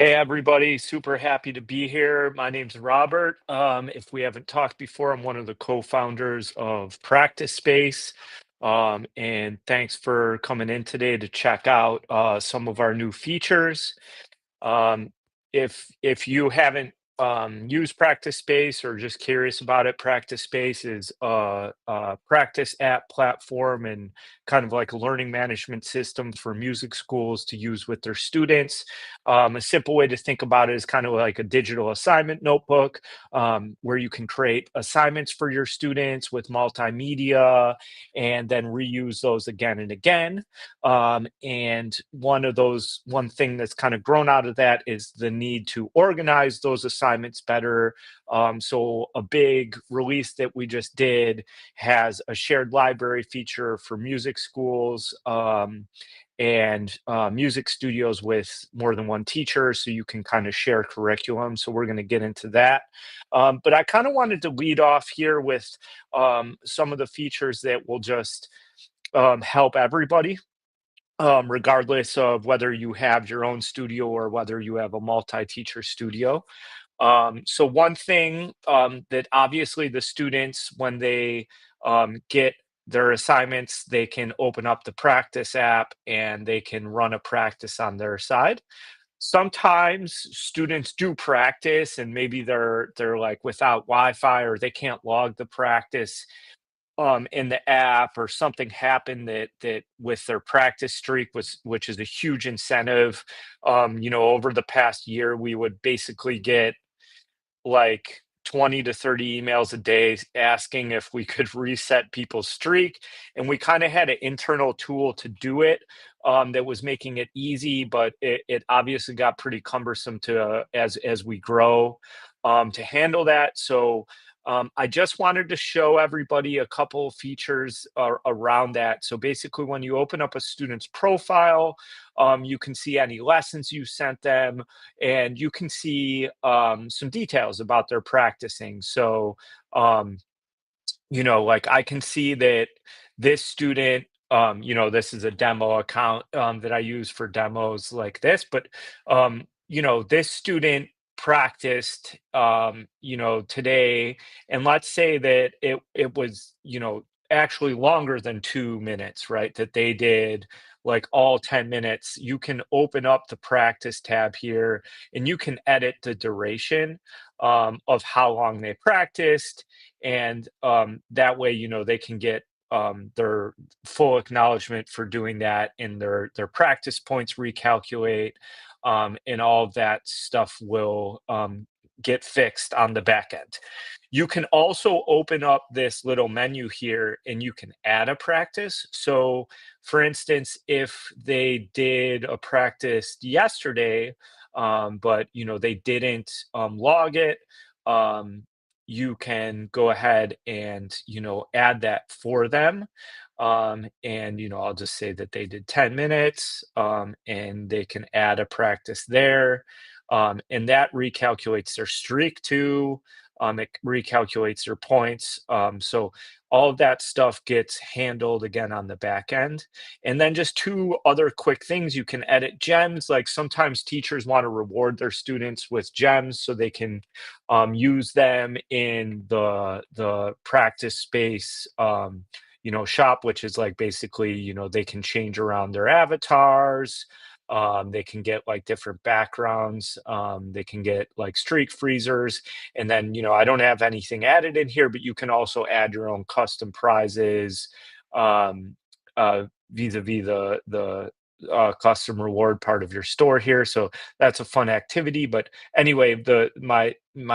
Hey everybody, super happy to be here. My name's Robert. If we haven't talked before, I'm one of the co-founders of Practice Space. And thanks for coming in today to check out some of our new features. Um, if you haven't used Practice Space or just curious about it, Practice Space is a practice app platform and kind of like a learning management system for music schools to use with their students. A simple way to think about it is kind of like a digital assignment notebook where you can create assignments for your students with multimedia and then reuse those again and again. And one thing that's kind of grown out of that is the need to organize those assignments better. So a big release that we just did has a shared library feature for music schools. And music studios with more than one teacher, so you can kind of share curriculum. So we're going to get into that. But I kind of wanted to lead off here with some of the features that will just help everybody, regardless of whether you have your own studio or whether you have a multi-teacher studio. So one thing that obviously the students, when they get their assignments, they can open up the practice app and they can run a practice on their side. Sometimes students do practice and maybe they're like without Wi-Fi or they can't log the practice in the app, or something happened that with their practice streak was, which is a huge incentive. Over the past year we would basically get like 20 to 30 emails a day asking if we could reset people's streak. And we kind of had an internal tool to do it, that was making it easy, but it obviously got pretty cumbersome to as we grow, to handle that. So I just wanted to show everybody a couple of features around that. So basically, when you open up a student's profile, you can see any lessons you sent them, and you can see some details about their practicing. So, like I can see that this student, this is a demo account that I use for demos like this, but, this student practiced, today, and let's say that it was, actually longer than 2 minutes, right? That they did like all 10 minutes. You can open up the practice tab here and you can edit the duration of how long they practiced, and that way they can get their full acknowledgement for doing that, and their practice points recalculate, and all of that stuff will get fixed on the back end. You can also open up this little menu here and you can add a practice. So for instance, if they did a practice yesterday, but they didn't log it, um, you can go ahead and add that for them. And I'll just say that they did 10 minutes, and they can add a practice there, and that recalculates their streak too. It recalculates their points. So all of that stuff gets handled again on the back end. And then just two other quick things: you can edit gems. Like sometimes teachers want to reward their students with gems so they can use them in the practice space, shop, which is like basically, they can change around their avatars. They can get like different backgrounds. They can get like streak freezers. And then, I don't have anything added in here, but you can also add your own custom prizes, um, vis-a-vis the custom reward part of your store here. So that's a fun activity. But anyway, my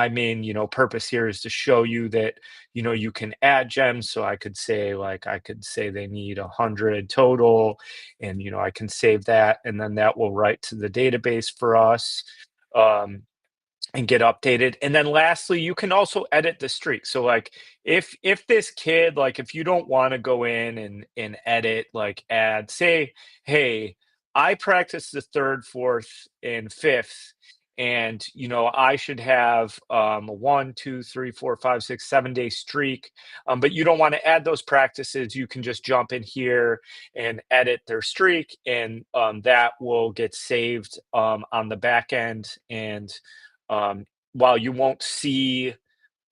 main purpose here is to show you that you can add gems. So I could say they need 100 total, and I can save that, and then that will write to the database for us. Um, and get updated. And then lastly, you can also edit the streak. So like if this kid, like if you don't want to go in and edit, like add, say, hey, I practiced the third, fourth, and fifth, and I should have a 1, 2, 3, 4, 5, 6, 7 day streak. But you don't want to add those practices. You can just jump in here and edit their streak, and that will get saved on the back end. And um, while you won't see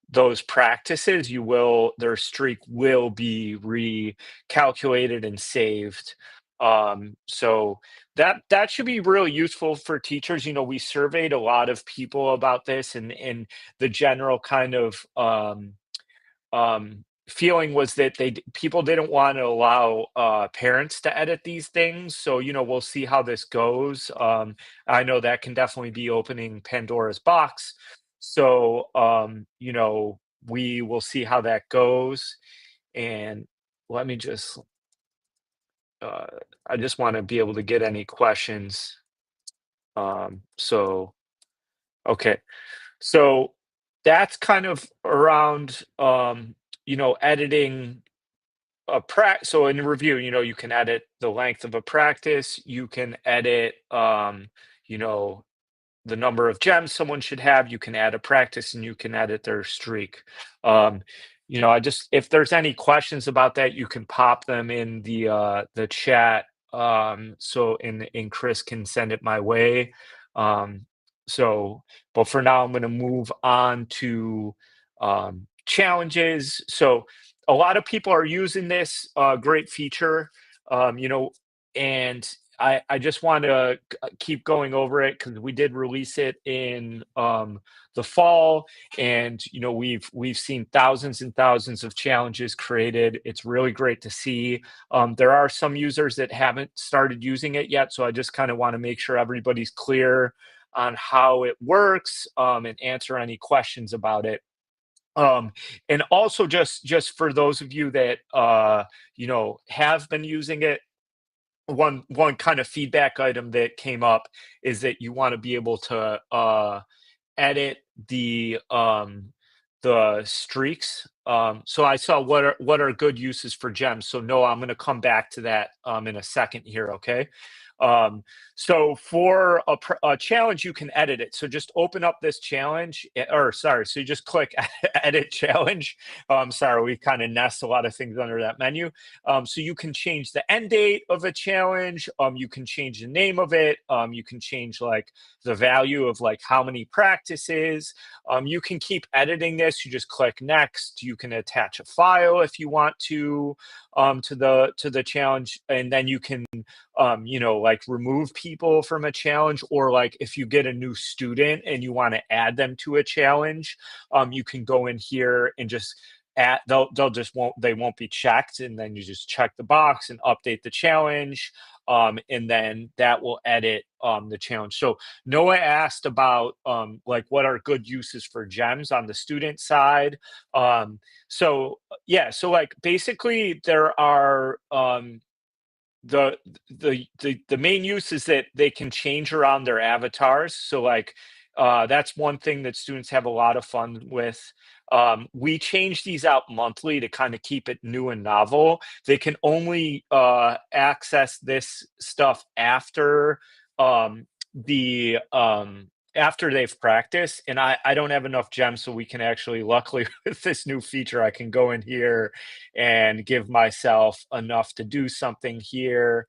those practices, their streak will be recalculated and saved. So that should be really useful for teachers. We surveyed a lot of people about this, and the general kind of feeling was that people didn't want to allow parents to edit these things. So we'll see how this goes. I know that can definitely be opening Pandora's box. So we will see how that goes. And let me just uh, I just want to be able to get any questions. So okay. So that's kind of around editing so in review, you can edit the length of a practice, you can edit you know the number of gems someone should have, you can add a practice, and you can edit their streak. um I just, if there's any questions about that, you can pop them in the chat, so and Chris can send it my way. um so but for now, I'm going to move on to challenges. So a lot of people are using this great feature, um you know and I just want to keep going over it because we did release it in the fall, and we've seen thousands and thousands of challenges created. It's really great to see. There are some users that haven't started using it yet, so I just kind of want to make sure everybody's clear on how it works, and answer any questions about it. Um, and also, just for those of you that have been using it, one kind of feedback item that came up is that you want to be able to edit the streaks. So I saw what are good uses for gems. So no, I'm going to come back to that in a second here. Okay. So for a challenge, you can edit it. So just open up this challenge, or sorry, so you just click edit challenge. Sorry, we kind of nest a lot of things under that menu. So you can change the end date of a challenge. You can change the name of it. You can change like the value of like how many practices. You can keep editing this. You just click next. You can attach a file if you want to the challenge, and then you can like remove people from a challenge, or like if you get a new student and you want to add them to a challenge, you can go in here and just add, they'll just won't be checked, and then you just check the box and update the challenge, and then that will edit the challenge. So Noah asked about like what are good uses for gems on the student side. So yeah, so like basically there are the the main use is that they can change around their avatars. So like that's one thing that students have a lot of fun with. We change these out monthly to kind of keep it new and novel. They can only access this stuff um, the after they've practiced, and I don't have enough gems, so we can actually, luckily, with this new feature, I can go in here and give myself enough to do something here.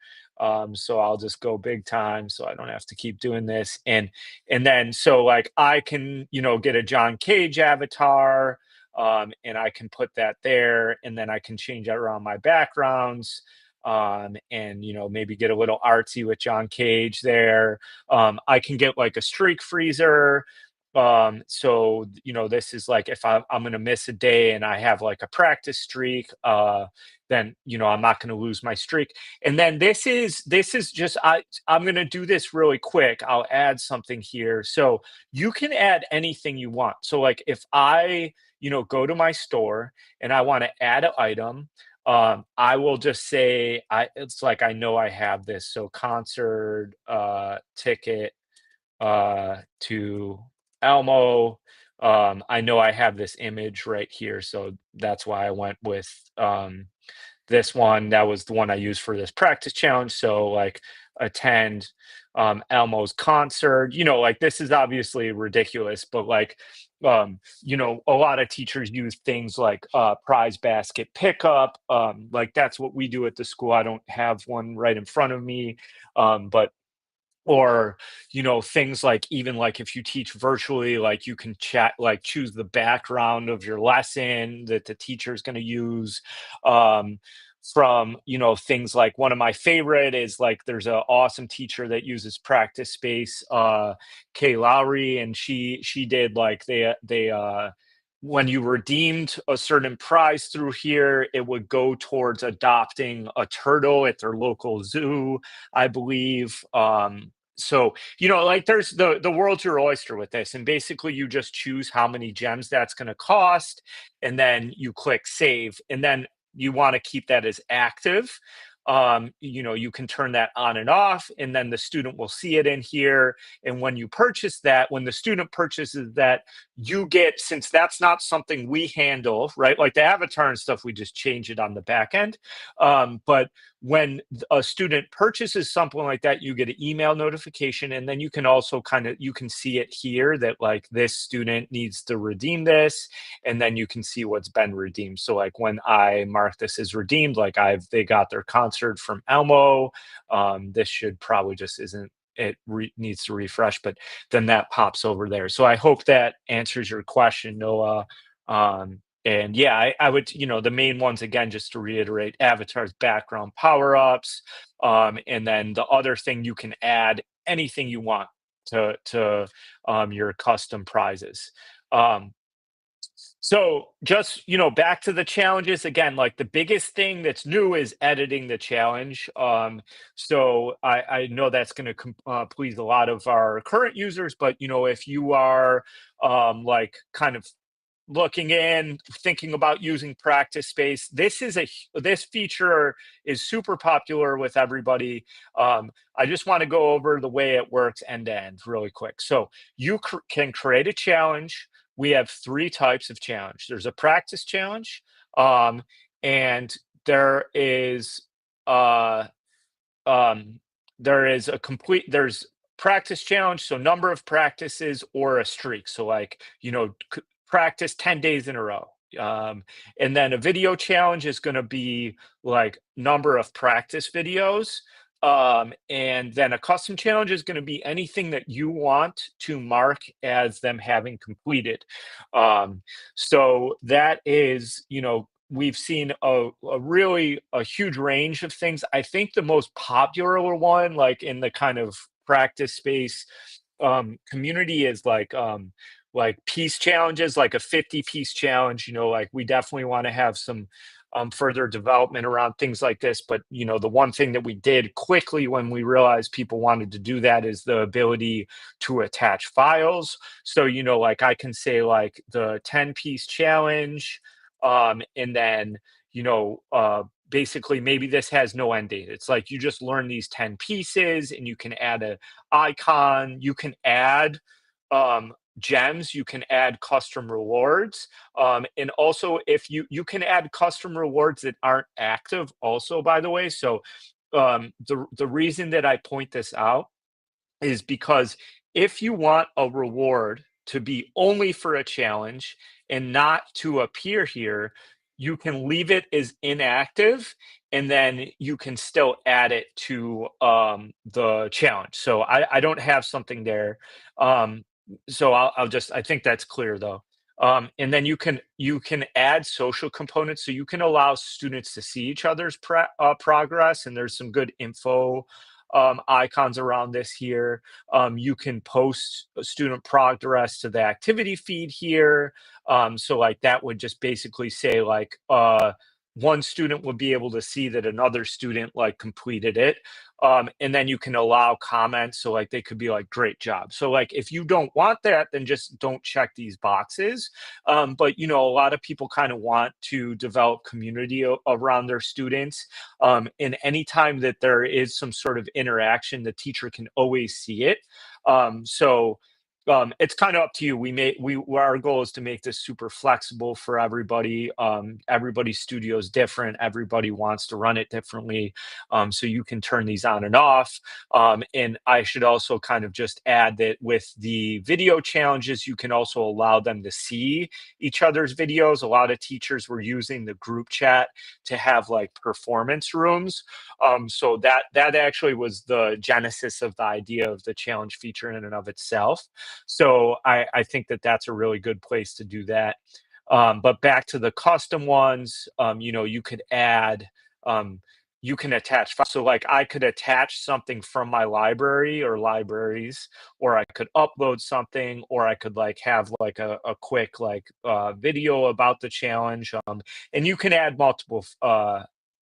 So I'll just go big time so I don't have to keep doing this. And then so like I can, get a John Cage avatar, and I can put that there, and then I can change that around my backgrounds. And maybe get a little artsy with John Cage there. I can get like a streak freezer. So this is like if I'm gonna miss a day and I have like a practice streak, then I'm not gonna lose my streak. And then this is just I'm gonna do this really quick. I'll add something here. So you can add anything you want. So like if I go to my store and I want to add an item, I will just say it's like I know I have this. So concert ticket to Elmo. I know I have this image right here, so that's why I went with this one. That was the one I used for this practice challenge. So like attend Elmo's concert. Like this is obviously ridiculous, but like, a lot of teachers use things like prize basket pickup. Like that's what we do at the school. I don't have one right in front of me, but or things like, even like if you teach virtually, like you can chat, like choose the background of your lesson that the teacher is going to use. um, from things like, one of my favorite is like, there's an awesome teacher that uses practice space, Kay Lowry, and she did like, they when you redeemed a certain prize through here, it would go towards adopting a turtle at their local zoo, I believe. So, like there's the world's your oyster with this. And basically you just choose how many gems that's going to cost, and then you click save. And then you want to keep that as active. You can turn that on and off, and then the student will see it in here. And when you purchase that, when the student purchases that, you get, since that's not something we handle, right? Like the avatar and stuff, we just change it on the back end. But when a student purchases something like that, you get an email notification, and then you can also you can see it here that like this student needs to redeem this, and then you can see what's been redeemed. So like when I mark this as redeemed, like they got their concert from Elmo. This should probably just isn't, needs to refresh, but then that pops over there. So I hope that answers your question, Noah. And yeah, I would, the main ones again, just to reiterate: avatars, background, power ups, and then the other thing, you can add anything you want to your custom prizes. Um, so just, back to the challenges again, like the biggest thing that's new is editing the challenge. So I know that's going to please a lot of our current users, but if you are like kind of looking in, thinking about using practice space, this feature is super popular with everybody. I just want to go over the way it works end to end really quick. So you can create a challenge. We have three types of challenge. There's a practice challenge, um, and there is uh, um, there's practice challenge, so number of practices or a streak. So like, practice 10 days in a row. Um, and then a video challenge is going to be like number of practice videos. And then a custom challenge is going to be anything that you want to mark as them having completed. Um, so that is, we've seen a huge range of things. I think the most popular one, like in the kind of practice space community, is like piece challenges, like a 50-piece challenge. Like we definitely want to have some further development around things like this. But the one thing that we did quickly when we realized people wanted to do that is the ability to attach files. So like I can say like the 10-piece challenge, and then basically maybe this has no end date. It's like you just learn these 10 pieces, and you can add a icon, you can add um gems, you can add custom rewards, and also if you can add custom rewards that aren't active also, by the way. So the reason that I point this out is because if you want a reward to be only for a challenge and not to appear here, you can leave it as inactive, and then you can still add it to the challenge. So I don't have something there. Um, so I'll just, I think that's clear though. And then you can add social components, so you can allow students to see each other's progress, and there's some good info icons around this here. You can post student progress to the activity feed here. So like that would just basically say like one student would be able to see that another student like completed it. And then you can allow comments. So like they could be like, great job. So like if you don't want that, then just don't check these boxes. But a lot of people kind of want to develop community around their students. And anytime that there is some sort of interaction, the teacher can always see it. So It's kind of up to you. Our goal is to make this super flexible for everybody. Everybody's studio is different. Everybody wants to run it differently. So you can turn these on and off. And I should also kind of just add that with the video challenges, you can also allow them to see each other's videos. A lot of teachers were using the group chat to have like performance rooms. So that actually was the genesis of the idea of the challenge feature in and of itself. So I think that that's a really good place to do that. But back to the custom ones, you could add, you can attach. So like I could attach something from my library or libraries, or I could upload something, or I could like have like a quick like video about the challenge. And you can add multiple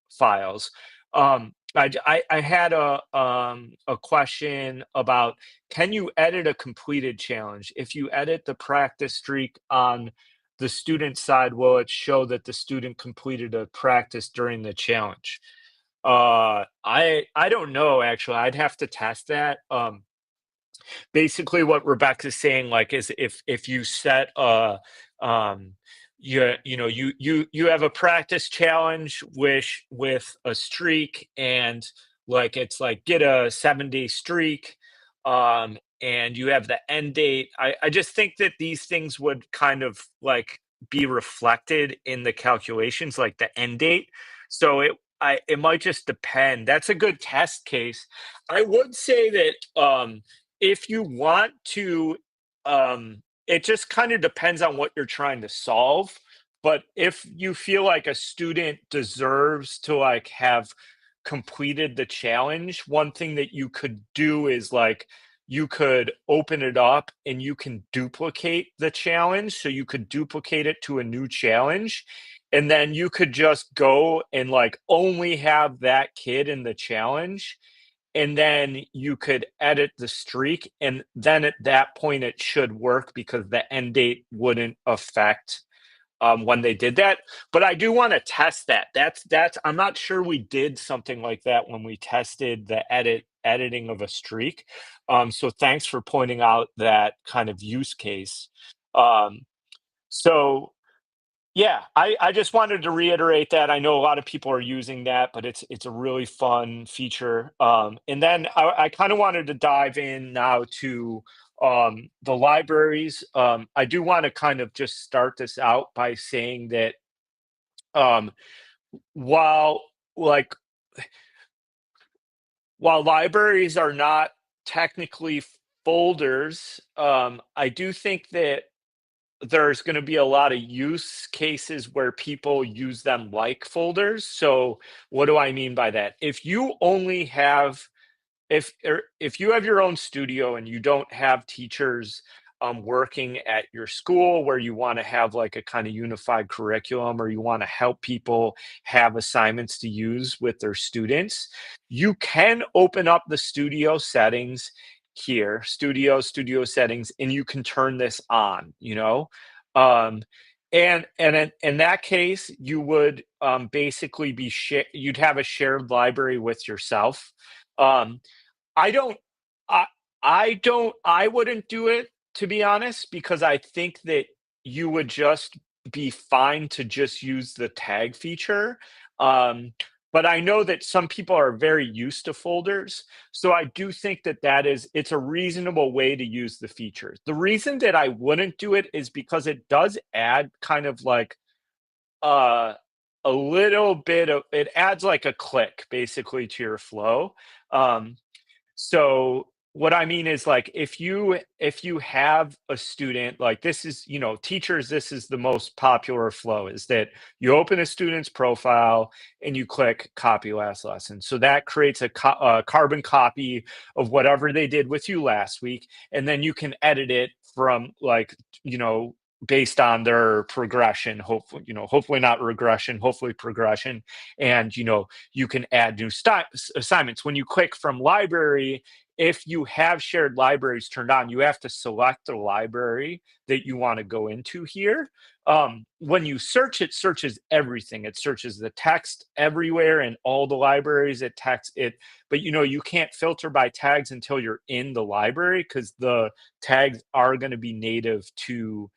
files. I had a question about, can you edit a completed challenge? If you edit the practice streak on the student side, will it show that the student completed a practice during the challenge? I don't know actually. I'd have to test that. Basically what Rebecca's saying like is if you set a you have a practice challenge with a streak, and like it's like get a 7-day streak, and you have the end date. I just think that these things would kind of like be reflected in the calculations, like the end date. So it might just depend. That's a good test case. I would say that if you want to, it just kind of depends on what you're trying to solve. But if you feel like a student deserves to like have completed the challenge, one thing that you could do is like you could open it up and you can duplicate the challenge. So you could duplicate it to a new challenge. And then you could just go and like only have that kid in the challenge, and then you could edit the streak, and then at that point it should work because the end date wouldn't affect when they did that. But I do want to test that. That's I'm not sure we did something like that when we tested the editing of a streak. So thanks for pointing out that kind of use case. Um, so yeah, I just wanted to reiterate that. I know a lot of people are using that, but it's a really fun feature. And then I kind of wanted to dive in now to the libraries. I do want to kind of just start this out by saying that um, while like while libraries are not technically folders, I do think that there's going to be a lot of use cases where people use them like folders. So what do I mean by that? If you have your own studio and you don't have teachers working at your school, where you want to have like a kind of unified curriculum, or you want to help people have assignments to use with their students, you can open up the studio settings here, studio settings, and you can turn this on, um, and in that case you would basically you'd have a shared library with yourself. um, I don't I I wouldn't do it, to be honest, because I think that you would just be fine to just use the tag feature. Um, but I know that some people are very used to folders, so I do think that it's a reasonable way to use the feature. The reason that I wouldn't do it is because it does add kind of like uh, a little bit of it adds like a click basically to your flow. Um, so what I mean is like if you have a student, like this is, teachers, this is the most popular flow, is that you open a student's profile and you click copy last lesson. So that creates a carbon copy of whatever they did with you last week, and then you can edit it from like, you know, based on their progression, hopefully not regression, hopefully progression. And you can add new assignments when you click from library. if you have shared libraries turned on, you have to select the library that you want to go into here. When you search, it searches everything. It searches the text everywhere in all the libraries. It text it, but you can't filter by tags until you're in the library because the tags are going to be native to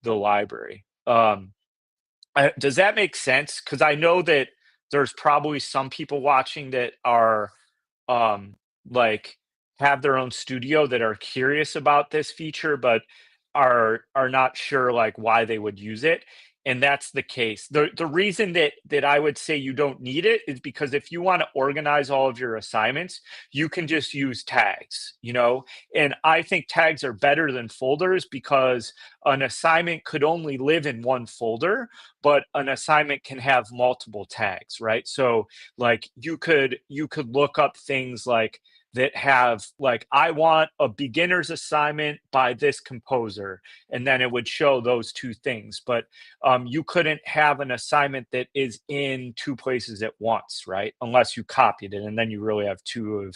the library. Does that make sense? Because I know that there's probably some people watching that are um, like have their own studio that are curious about this feature, but are not sure like why they would use it. And that's the case. The reason that I would say you don't need it is because if you want to organize all of your assignments, you can just use tags. And I think tags are better than folders because an assignment could only live in one folder, but an assignment can have multiple tags, right? So like you could look up things like that have like I want a beginner's assignment by this composer, and then it would show those two things. But you couldn't have an assignment that is in two places at once, right? Unless you copied it, and then you really have two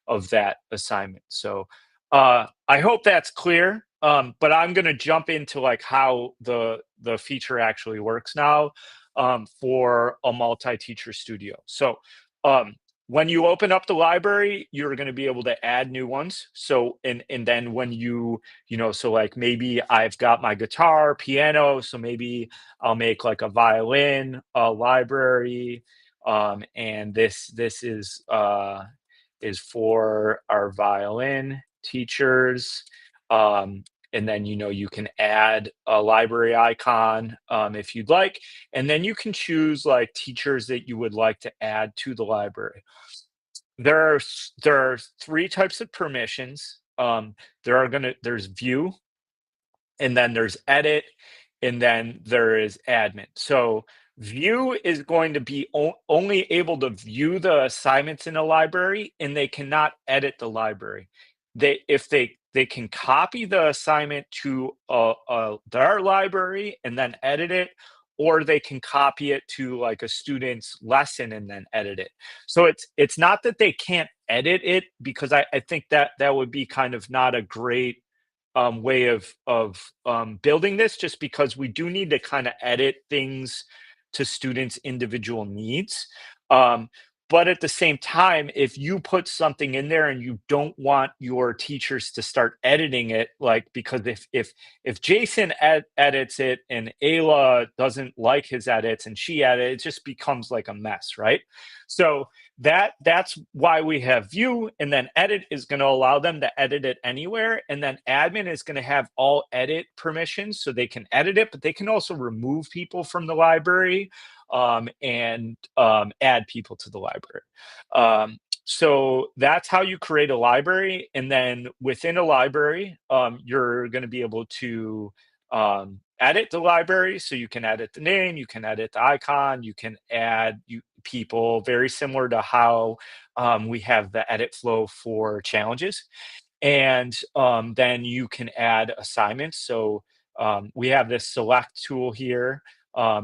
of that assignment. So I hope that's clear. But I'm going to jump into like how the feature actually works now for a multi-teacher studio. So um, when you open up the library, you're going to be able to add new ones. So and then when so like maybe I've got my guitar, piano, so maybe I'll make like a violin, a library, and this is for our violin teachers. Um, and then you can add a library icon if you'd like, and then you can choose like teachers that you would like to add to the library. There are three types of permissions. There's view, and then there's edit, and then there is admin. So view is going to be only able to view the assignments in a library, and they cannot edit the library. They can copy the assignment to their library and then edit it, or they can copy it to like a student's lesson and then edit it. So it's not that they can't edit it, because I think that would be kind of not a great way of building this, just because we do need to kind of edit things to students' individual needs. Um, but at the same time, if you put something in there and you don't want your teachers to start editing it, like because if Jason edits it and Ayla doesn't like his edits and she edits, it just becomes like a mess, right? So that's why we have view, and then edit is going to allow them to edit it anywhere, and then admin is going to have all edit permissions, so they can edit it, but they can also remove people from the library and add people to the library. So that's how you create a library, and then within a library, you're going to be able to edit the library. So you can edit the name, you can edit the icon, you can add people, very similar to how we have the edit flow for challenges. And then you can add assignments. So we have this select tool here.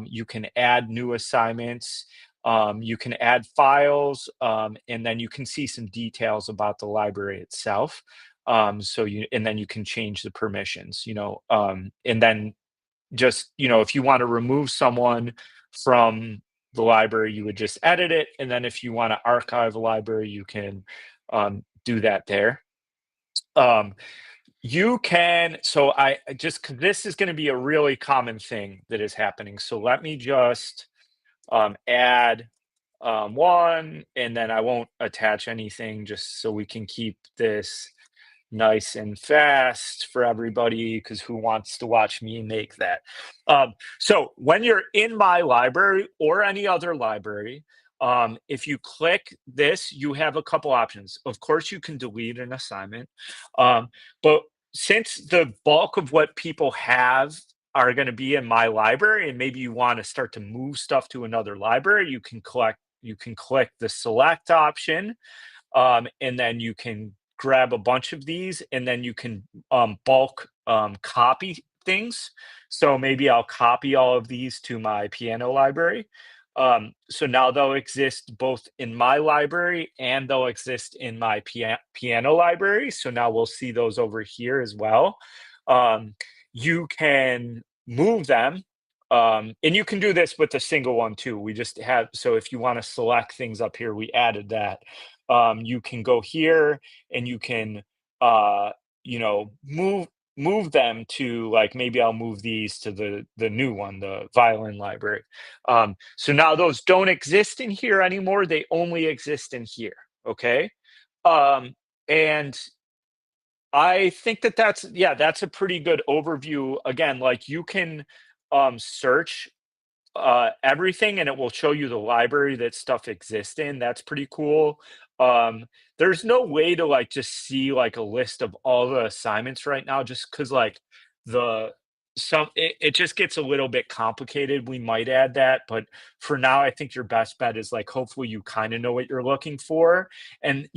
You can add new assignments. You can add files, and then you can see some details about the library itself. And then you can change the permissions, and then just, if you want to remove someone from the library, you would just edit it. And then if you want to archive a library, you can do that there. You can, so I just, 'cause this is going to be a really common thing that is happening. So let me just add one, and then I won't attach anything, just so we can keep this nice and fast for everybody, because who wants to watch me make that? So when you're in my library or any other library, if you click this, you have a couple options. Of course, you can delete an assignment, but since the bulk of what people have are going to be in my library, and maybe you want to start to move stuff to another library, you can click the select option, and then you can grab a bunch of these, and then you can bulk copy things. So maybe I'll copy all of these to my piano library. So now they'll exist both in my library and they'll exist in my piano library. So now we'll see those over here as well. Um, you can move them, and you can do this with a single one too. We just have, so if you want to select things up here, we added that. You can go here and you can, uh, move them to, like, maybe I'll move these to the new one, the violin library. So now those don't exist in here anymore. They only exist in here. Okay. Um, and I think that that's, yeah, that's a pretty good overview. Again, like, you can search everything and it will show you the library that stuff exists in. That's pretty cool. Um, there's no way to, like, just see, like, a list of all the assignments right now, just because, like, the it just gets a little bit complicated. We might add that, but for now, I think your best bet is, like, hopefully you kind of know what you're looking for. And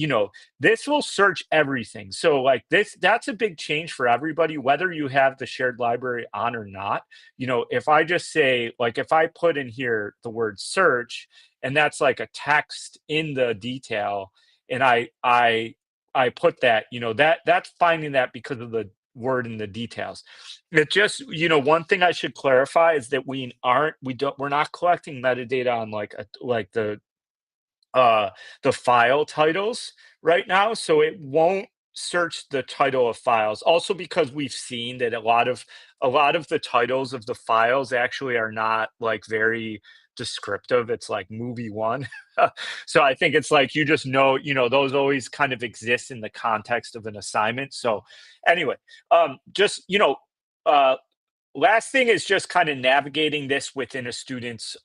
this will search everything. So, like, that's a big change for everybody, whether you have the shared library on or not. If I just say, like, if I put in here the word search, and that's like a text in the detail, and I put that, that's finding that because of the word in the details. It just, one thing I should clarify is that we're not collecting metadata on, like, uh the file titles right now, so it won't search the title of files, also because we've seen that a lot of the titles of the files actually are not, like, very descriptive. It's like movie one. So I think it's like, you just those always kind of exist in the context of an assignment. So anyway, just uh last thing is just kind of navigating this within a student's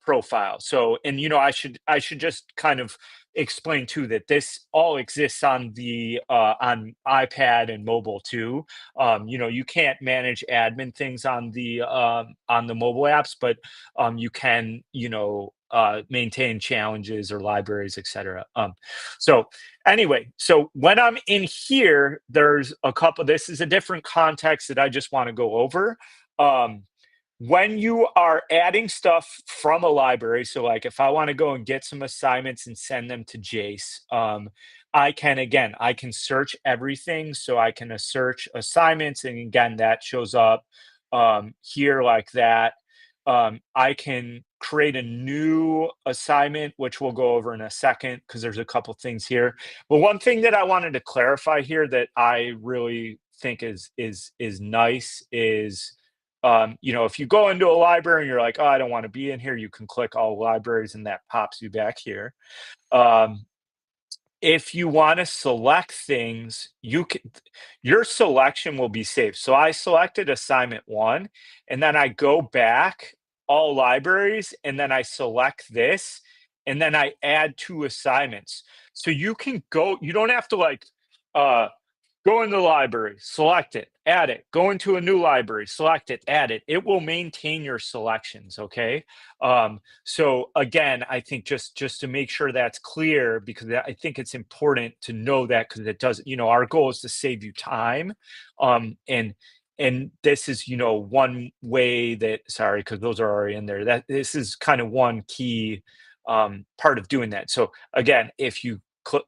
profile. So, and I should just kind of explain too that this all exists on the on iPad and mobile too. You can't manage admin things on the mobile apps, but you can, maintain challenges or libraries, etc. So anyway, so when I'm in here, there's a couple. This is a different context that I just want to go over. um, when you are adding stuff from a library, so, like, if I want to go and get some assignments and send them to Jace, I can search everything. So I can search assignments, and again, that shows up here like that. I can create a new assignment, which we'll go over in a second because there's a couple things here. But one thing that I wanted to clarify here that I really think is nice is, if you go into a library and you're like, oh, I don't want to be in here, you can click all libraries and that pops you back here. Um, if you want to select things, your selection will be saved. So I selected assignment one, and then I go back all libraries, and then I select this, and then I add two assignments. So you don't have to, like, uh go in the library, select it, add it. Go into a new library, select it, add it. It will maintain your selections. Okay. So again, I think just to make sure that's clear, because I think it's important to know that, because it does. Our goal is to save you time, and this is, one way that, sorry, because those are already in there. That this is kind of one key part of doing that. So again, if you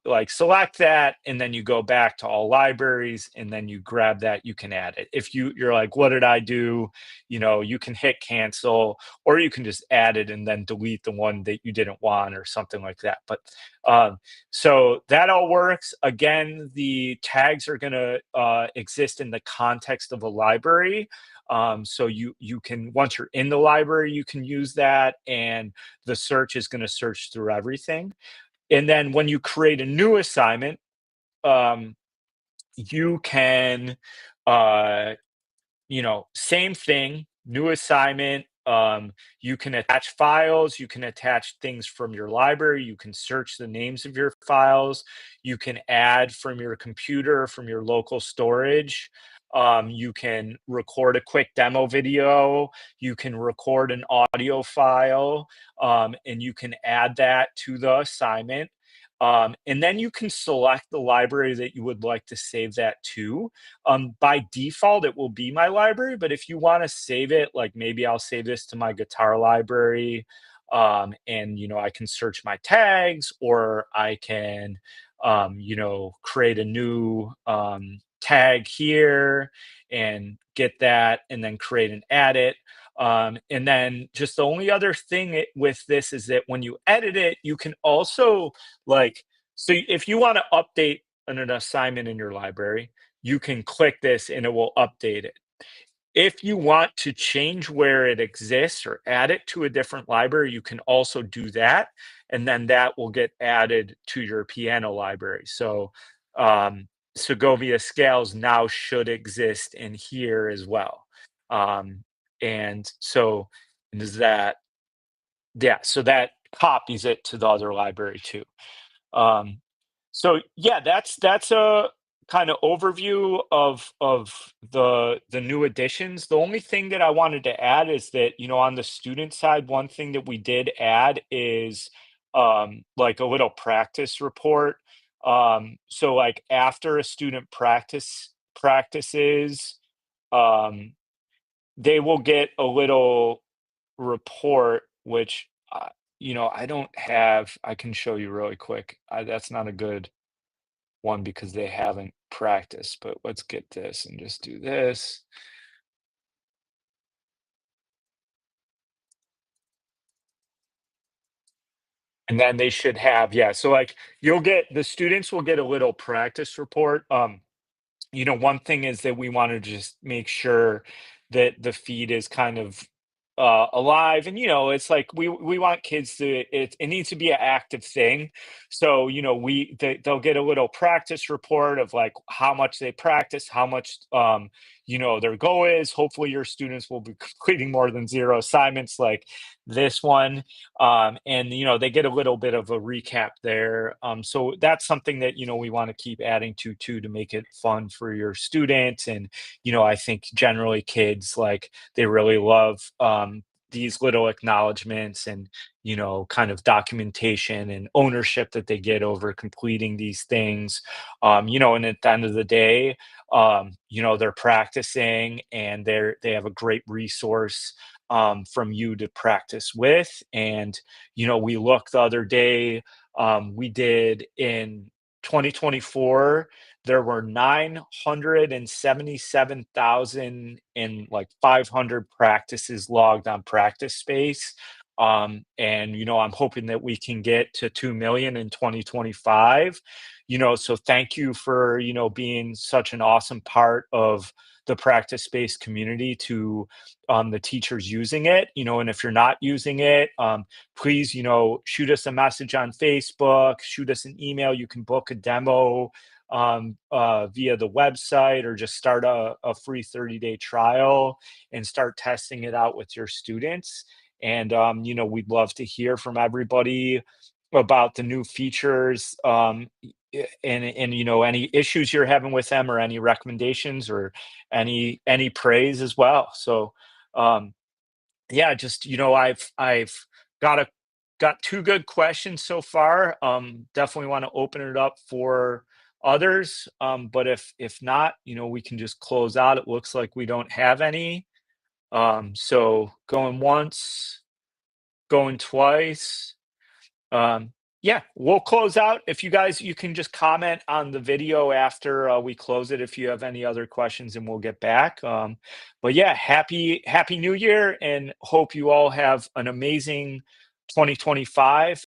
like, select that, and then you go back to all libraries, and then you grab that, you can add it. If you're like, what did I do, you can hit cancel, or you can just add it and then delete the one that you didn't want, or something like that. But so that all works. Again, the tags are going to exist in the context of a library. So you can, once you're in the library, you can use that, and the search is going to search through everything. And then when you create a new assignment, um, you can, uh, same thing, new assignment. You can attach files, you can attach things from your library, you can search the names of your files, you can add from your computer, from your local storage. You can record a quick demo video, you can record an audio file, and you can add that to the assignment. And then you can select the library that you would like to save that to. By default, it will be my library, but if you want to save it, like, maybe I'll save this to my guitar library. And I can search my tags, or I can create a new tag here and get that, and then create and add it. And then just the only other thing with this is that when you edit it, you can also, like, so if you want to update an assignment in your library, you can click this and it will update it. If you want to change where it exists or add it to a different library, you can also do that, and then that will get added to your piano library. So, Segovia scales now should exist in here as well. Um, and so does that, yeah, so that copies it to the other library too. Um, so yeah, that's a kind of overview of the new additions. The only thing that I wanted to add is that, on the student side, one thing that we did add is like a little practice report. So like after a student practices, um, they will get a little report, which I don't have. I can show you really quick. That's not a good one because they haven't practiced, but let's get this and just do this. And then they should have, yeah. So like the students will get a little practice report. One thing is that we want to just make sure that the feed is kind of alive, and it's like we want kids to, it needs to be an active thing. So they'll get a little practice report of like how much they practice, how much their goal is. Hopefully your students will be completing more than zero assignments like this one. And they get a little bit of a recap there. So that's something that we want to keep adding to too, to make it fun for your students. And I think generally kids, like, they really love these little acknowledgments and kind of documentation and ownership that they get over completing these things. And at the end of the day, they're practicing, and they have a great resource from you to practice with. And we looked the other day, we did in 2024, there were 977,000 and like 500 practices logged on Practice Space. And I'm hoping that we can get to 2 million in 2025. So thank you for being such an awesome part of the Practice Space community to the teachers using it. And if you're not using it, please, shoot us a message on Facebook, shoot us an email. You can book a demo via the website, or just start a free 30-day trial and start testing it out with your students. And we'd love to hear from everybody about the new features, and any issues you're having with them, or any recommendations, or any praise as well. So um, yeah, just I've got a got two good questions so far. Definitely want to open it up for others. But if not, we can just close out. It looks like we don't have any. So going once, going twice. Um, yeah, we'll close out. If you can just comment on the video after we close it if you have any other questions, and we'll get back. But yeah, happy New Year, and hope you all have an amazing 2025.